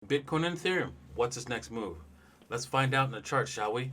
Bitcoin and Ethereum. What's its next move? Let's find out in the chart, shall we?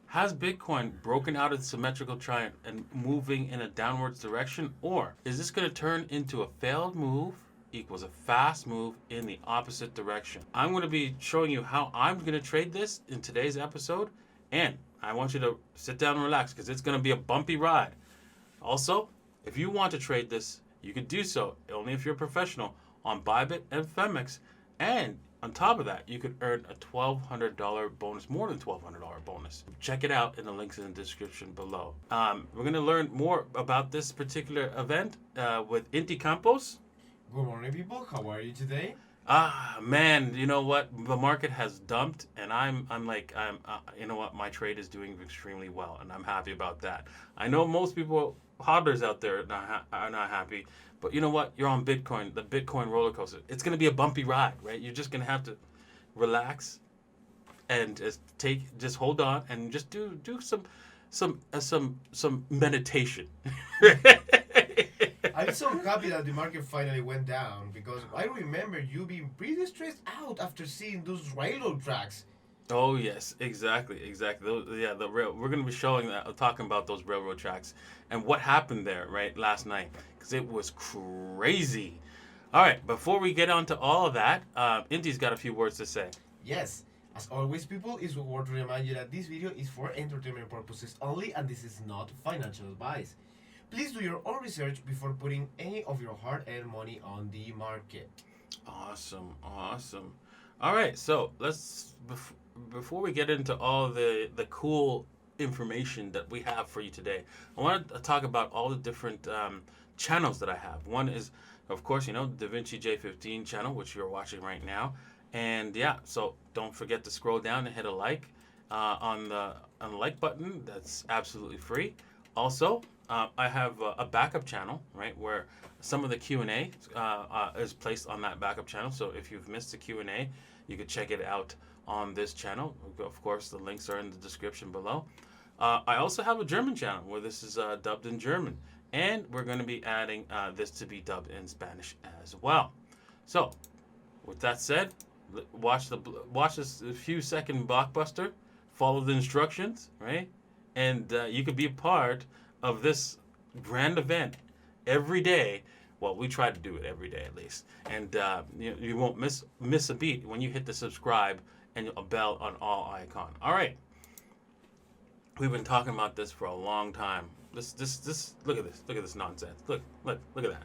Has Bitcoin broken out its symmetrical triangle and moving in a downwards direction, or is this going to turn into a failed move equals a fast move in the opposite direction? I'm going to be showing you how I'm going to trade this in today's episode, and I want you to sit down and relax because it's going to be a bumpy ride. Also, if you want to trade this, you can do so only if you're a professional on Bybit and Femex. And on top of that, you could earn a $1,200 bonus, more than $1,200 bonus. Check it out in the links in the description below. We're going to learn more about this particular event with Inti Campos. Good morning, people. How are you today? Man, you know what? The market has dumped, and you know what? My trade is doing extremely well, and I'm happy about that. I know most people, hodlers out there, are not happy, but you know what? You're on Bitcoin, the Bitcoin roller coaster. It's gonna be a bumpy ride, right? You're just gonna have to relax and just hold on and just do some meditation. I'm so happy that the market finally went down because I remember you being pretty stressed out after seeing those railroad tracks. Oh yes, exactly. The rail. We're gonna be showing that, talking about those railroad tracks and what happened there, right, last night, because it was crazy. All right, before we get on to all of that, Indy's got a few words to say. Yes, as always, people, it's worth to remind you that this video is for entertainment purposes only and this is not financial advice. Please do your own research before putting any of your hard-earned money on the market. Awesome. All right, so before we get into all the cool information that we have for you today, I want to talk about all the different channels that I have. One is, of course, DaVinci J15 channel, which you're watching right now, and yeah, so don't forget to scroll down and hit a like on the like button. That's absolutely free. Also, I have a backup channel, right, where some of the Q&A is placed on that backup channel. So if you've missed the Q&A, you could check it out on this channel. Of course, the links are in the description below. I also have a German channel where this is dubbed in German. And we're going to be adding this to be dubbed in Spanish as well. So, with that said, watch this few second blockbuster, follow the instructions, right? And you could be a part of this grand event every day. Well, we try to do it every day at least, and you won't miss a beat when you hit the subscribe and a bell on all icon. All right, we've been talking about this for a long time. This look at this nonsense. Look at that.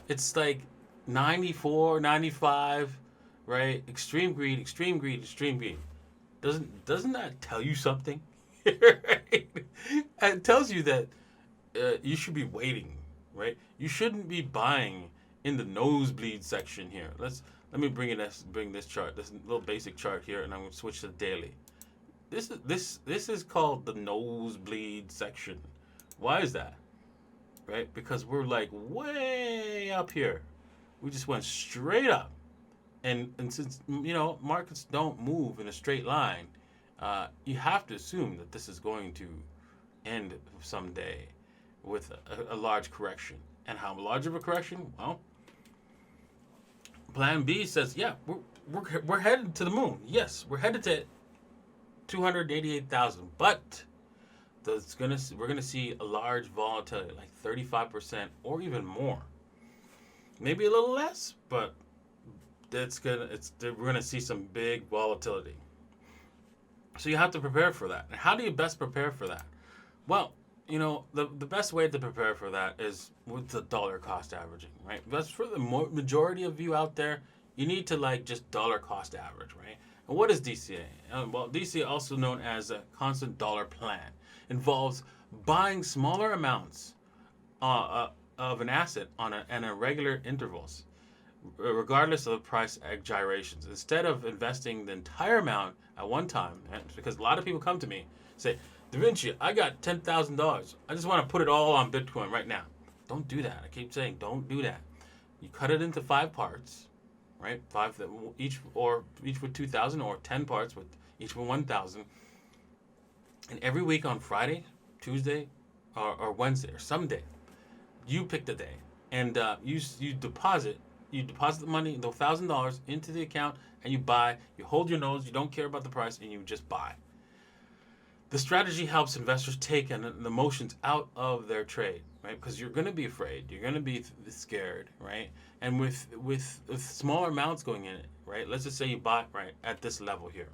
It's like 94, 95, right? Extreme greed, extreme greed, extreme greed. Doesn't that tell you something? Right? It tells you that you should be waiting, right? You shouldn't be buying in the nosebleed section here. Let me bring this chart, this little basic chart here, and I'm going to switch to daily. This is called the nosebleed section. Why is that? Right? Because we're like way up here. We just went straight up, and since markets don't move in a straight line, you have to assume that this is going to end someday with a large correction. And how large of a correction? Well, Plan B says, yeah, we're headed to the moon. Yes, we're headed to 288,000, but we're gonna see a large volatility, like 35% or even more. Maybe a little less, but we're gonna see some big volatility. So you have to prepare for that. And how do you best prepare for that? Well, the best way to prepare for that is with the dollar cost averaging, right? That's for the majority of you out there. You need to just dollar cost average, right? And what is DCA? Well, DCA, also known as a constant dollar plan, involves buying smaller amounts of an asset on a regular intervals, regardless of the price gyrations. Instead of investing the entire amount at one time, because a lot of people come to me say, DaVinci, I got $10,000. I just want to put it all on Bitcoin right now. Don't do that. I keep saying, don't do that. You cut it into 5 parts, right? 5 that each with 2,000, or 10 parts with each with 1,000. And every week on Friday, Tuesday, or Wednesday, or some day, you pick the day, and you deposit You deposit the money, the $1,000 into the account, and you buy. You hold your nose. You don't care about the price, and you just buy. The strategy helps investors take the emotions out of their trade, right? Because you're going to be afraid, you're going to be scared, right? And with smaller amounts going in it, right? Let's just say you bought right at this level here,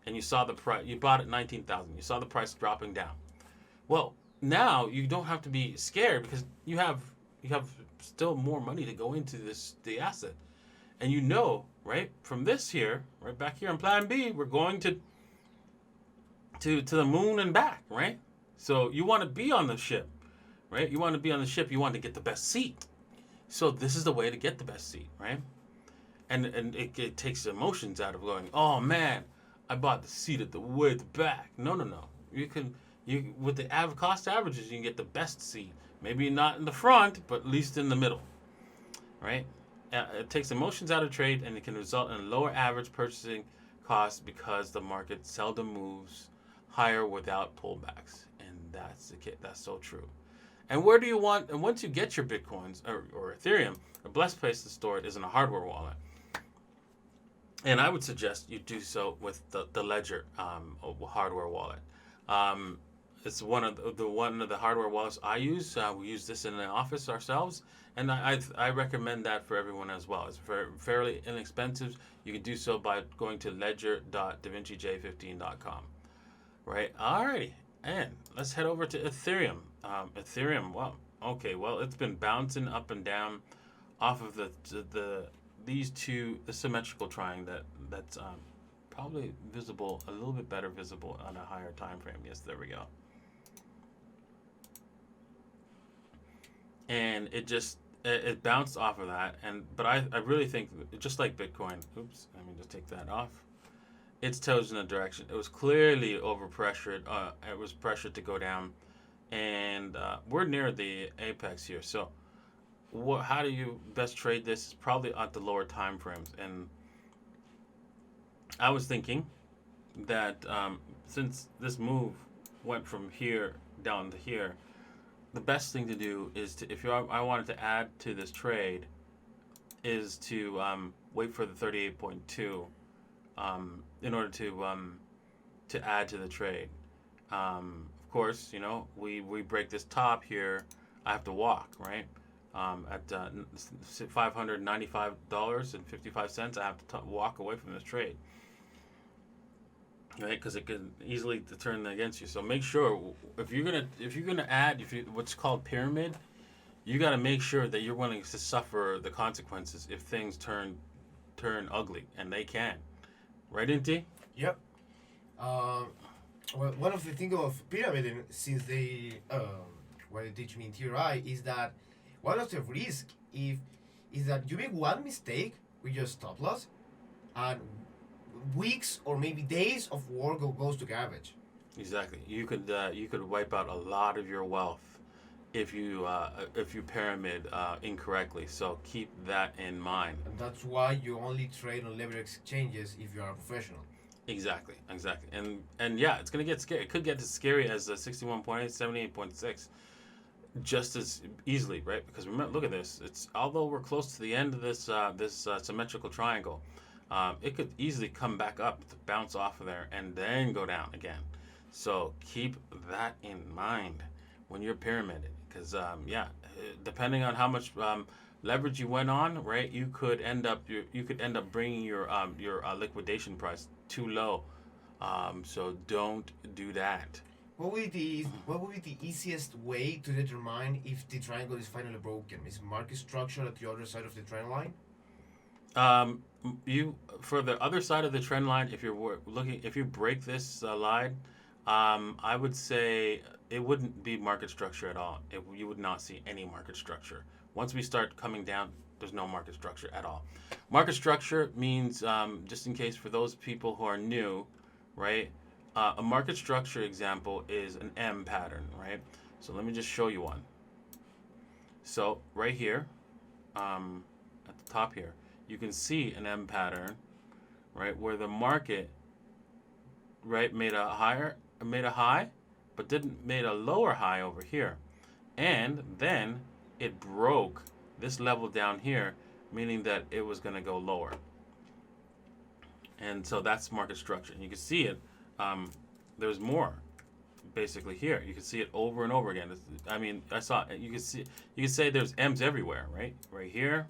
and you saw the price. You bought at 19,000. You saw the price dropping down. Well, now you don't have to be scared because you have still more money to go into the asset, and right from this here, right back here on Plan B, we're going to the moon and back, right? So you want to be on the ship, right? You want to be on the ship. You want to get the best seat. So this is the way to get the best seat, right? And it takes emotions out of going, oh man, I bought the seat at the way at the back. No. You with the cost averages, you can get the best seat. Maybe not in the front, but at least in the middle, right? It takes emotions out of trade, and it can result in lower average purchasing costs because the market seldom moves higher without pullbacks, and that's so true. And where do you want? And once you get your bitcoins or Ethereum, a blessed place to store it is in a hardware wallet. And I would suggest you do so with the Ledger hardware wallet. It's one of the hardware wallets I use. We use this in the office ourselves, and I recommend that for everyone as well. It's fairly inexpensive. You can do so by going to ledger.davincij15.com. Right. Alrighty, and let's head over to Ethereum. Ethereum. Well, it's been bouncing up and down off of these two symmetrical triangle that's probably visible a little bit better visible on a higher time frame. Yes, there we go. And it bounced off of that, but I really think just like Bitcoin. Oops, let me just take that off. Its toes in a direction. It was clearly overpressured. It was pressured to go down, and we're near the apex here. So, how do you best trade this? Is probably at the lower time frames. And I was thinking that since this move went from here down to here, the best thing to do is I wanted to add to this trade, is to wait for the 38.2. In order to add to the trade. Of course, we break this top here. I have to walk, right? At $595.55, I have to walk away from this trade, right? Because it can easily turn against you. So make sure if you're gonna add what's called pyramid, you got to make sure that you're willing to suffer the consequences if things turn ugly, and they can. Right, Inti? Yep. Well, one of the things of pyramid, since what they teach me in TRI, is that one of the risks is that you make one mistake with your stop loss, and weeks or maybe days of work goes to garbage. Exactly. You could wipe out a lot of your wealth if you pyramid incorrectly. So keep that in mind. And that's why you only trade on leverage exchanges if you are a professional. Exactly. And yeah, it's gonna get scary. It could get as scary as 61.8, 78.6, just as easily, right? Because remember, look at this. It's although we're close to the end of this symmetrical triangle, it could easily come back up to bounce off of there and then go down again. So keep that in mind when you're pyramided, because depending on how much leverage you went on, right, you could end up bringing your liquidation price too low. So don't do that. What would be the easiest way to determine if the triangle is finally broken? Is market structure at the other side of the trend line? You for the other side of the trend line, if you break this line, I would say it wouldn't be market structure at all. You would not see any market structure. Once we start coming down, there's no market structure at all. Market structure means, just in case for those people who are new, right? A market structure example is an M pattern, right? So let me just show you one. So right here, at the top here, you can see an M pattern, right, where the market, right, made a high, but didn't made a lower high over here, and then it broke this level down here meaning that it was going to go lower. And so that's market structure. And you can see it. There's more basically here. You can see it over and over again. I mean, I saw it. You can see. You can say there's M's everywhere, right? Right here,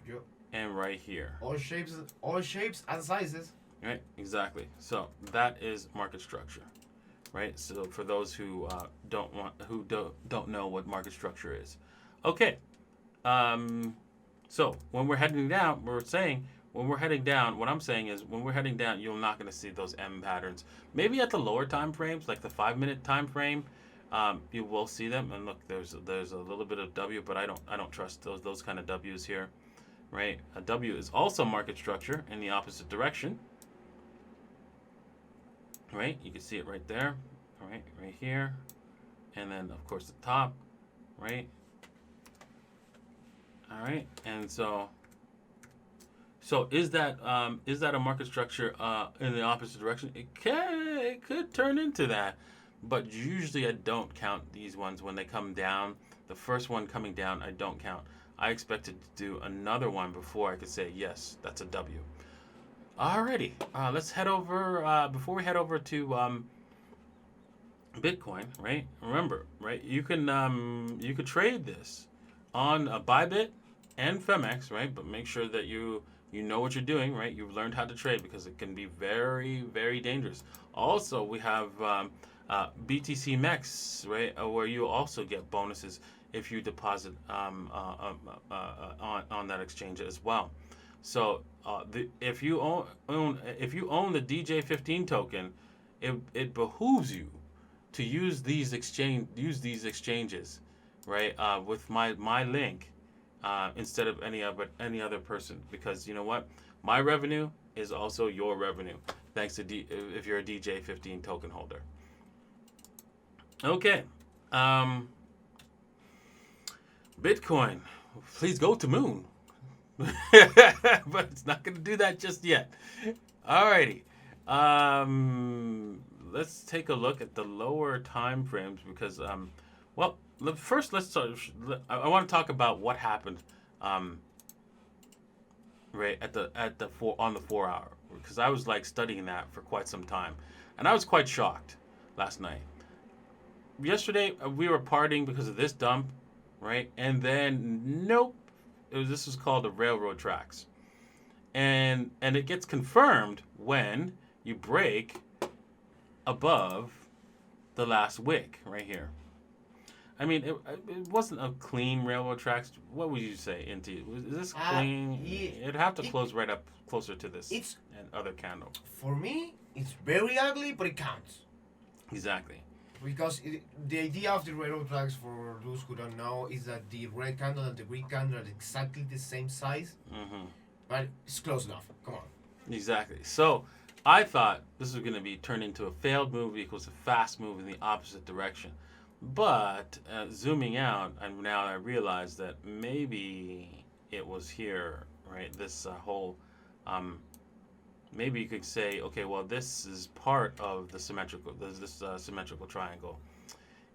Yep. and right here. All shapes and sizes. Right. Exactly. So that is market structure, right? So for those who don't know what market structure is, okay. So when we're heading down, when we're heading down, what I'm saying is when we're heading down, you're not going to see those M patterns. Maybe at the lower time frames, like the 5-minute time frame, you will see them. And look, there's a little bit of W, but I don't trust those kind of W's here, right? A W is also market structure in the opposite direction, right? You can see it right there, right here, and then of course the top, right? All right, and so is that a market structure in the opposite direction? It could turn into that, but usually I don't count these ones when they come down. The first one coming down, I don't count. I expected to do another one before I could say yes, that's a W. Alrighty, let's head over. Before we head over to Bitcoin, right? Remember, right? You could trade this on Bybit and Femex, right? But make sure that you know what you're doing, right? You've learned how to trade because it can be very, very dangerous. Also, we have BTC Mex, right? Where you also get bonuses if you deposit on that exchange as well. So if you own the DJ15 token, it behooves you to use these exchanges, right? With my link. Instead of any other person, because you know what, my revenue is also your revenue, thanks to if you're a DJ15 token holder. Okay, Bitcoin, please go to moon, but it's not going to do that just yet. Alrighty, let's take a look at the lower time frames because well. First, let's start. I want to talk about what happened, right at the 4 hour, because I was like studying that for quite some time, and I was quite shocked last night. Yesterday we were partying because of this dump, right? And then nope, this was called the railroad tracks, and it gets confirmed when you break above the last wick right here. I mean, it wasn't a clean railroad tracks. What would you say, Inti? Is this clean? It'd have to close right up closer to this and other candle. For me, it's very ugly, but it counts. Exactly. Because the idea of the railroad tracks, for those who don't know, is that the red candle and the green candle are exactly the same size. Mm-hmm. But it's close enough. Come on. Exactly. So I thought this was going to be turned into a failed move equals a fast move in the opposite direction. But zooming out, and now I realize that maybe it was here, right? This whole, maybe you could say, okay, well, this is part of the symmetrical triangle,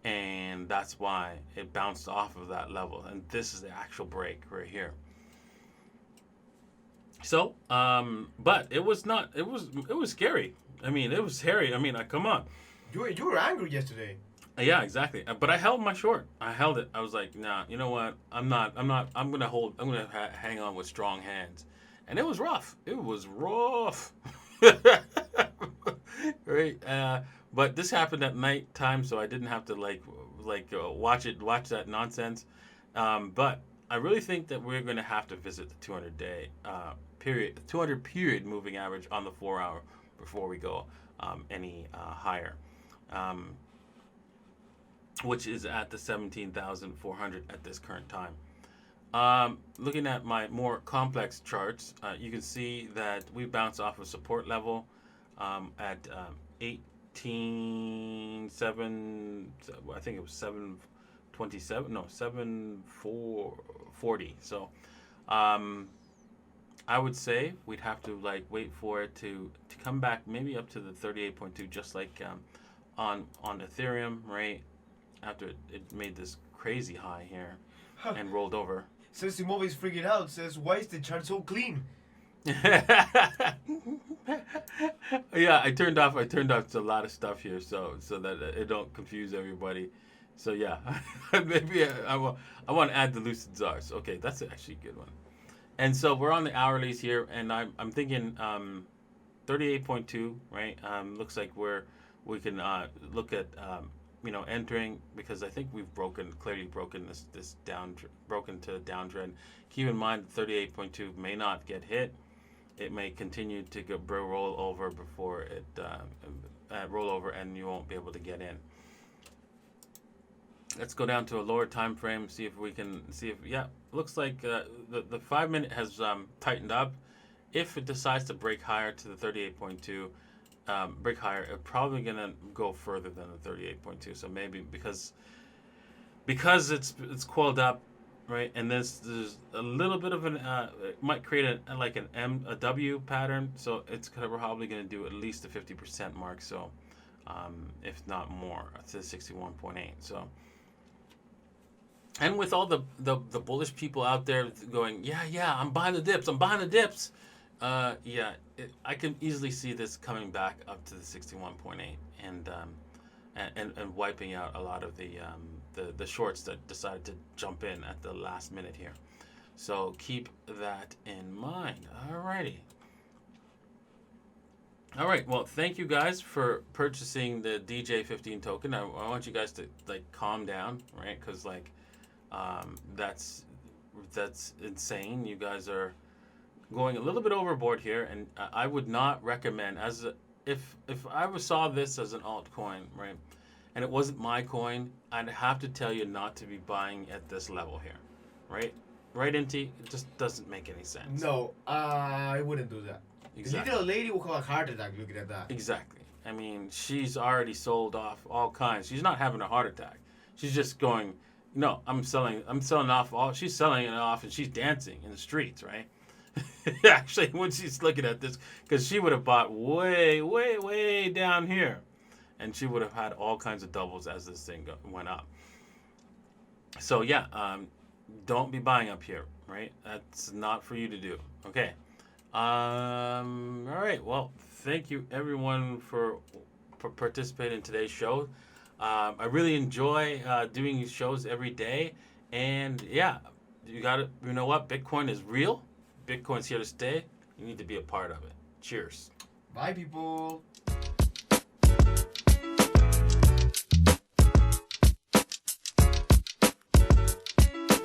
and that's why it bounced off of that level, and this is the actual break right here. So, but it was not. It was scary. I mean, it was hairy. I mean, come on. You were angry yesterday. Yeah, exactly. But I held my short. I held it. I was like, nah, you know what? I'm gonna hang on with strong hands. And it was rough. It was rough. Right. But this happened at night time, so I didn't have to watch that nonsense. But I really think that we're gonna have to visit the 200-day period, 200 period moving average on the 4 hour before we go any higher. Which is at the 17,400 at this current time. Looking at my more complex charts, you can see that we bounced off a support level at 18,7. I think it was 727. No, 7,440. So, I would say we'd have to wait for it to come back, maybe up to the 38.2, just like on Ethereum, right? After it made this crazy high here and rolled over. Says Simova is freaking out. Says, why is the chart so clean? Yeah, I turned off a lot of stuff here so that it don't confuse everybody. So yeah, maybe I want to add the lucid czars. Okay, that's actually a good one. And so we're on the hourlies here, and I'm thinking 38.2, right? Looks like we can look at entering, because I think we've clearly broken this broken to the downtrend. Keep in mind 38.2 may not get hit. It may continue to roll over before it roll over, and you won't be able to get in. Let's go down to a lower time frame, see if we can looks like the 5 minute has tightened up. If it decides to break higher to the 38.2, break higher, it's probably gonna go further than the 38.2. So maybe because it's coiled up, right? And there's a little bit of it might create a W pattern. So it's probably gonna do at least the 50% mark. So if not more, to 61.8. So. And with all the bullish people out there going, yeah, I'm buying the dips. I can easily see this coming back up to the 61.8 and wiping out a lot of the shorts that decided to jump in at the last minute here. So keep that in mind. Alrighty. All right. Well, thank you guys for purchasing the DJ15 token. I want you guys to calm down, right? Because that's insane. You guys are going a little bit overboard here, and I would not recommend if I saw this as an altcoin, right, and it wasn't my coin, I'd have to tell you not to be buying at this level here, right? Right, Inti? It just doesn't make any sense. No, I wouldn't do that. Exactly. The little lady will have a heart attack looking at that. Exactly. I mean, she's already sold off all kinds. She's not having a heart attack. She's just going, no, I'm selling off all. She's selling it off, and she's dancing in the streets, right? Actually, when she's looking at this, because she would have bought way, way, way down here, and she would have had all kinds of doubles as this thing went up. So yeah, don't be buying up here, right? That's not for you to do. Okay. All right. Well, thank you everyone for participating in today's show. I really enjoy doing these shows every day, and yeah, you know what? Bitcoin is real. Bitcoin's here to stay. You need to be a part of it. Cheers. Bye, people.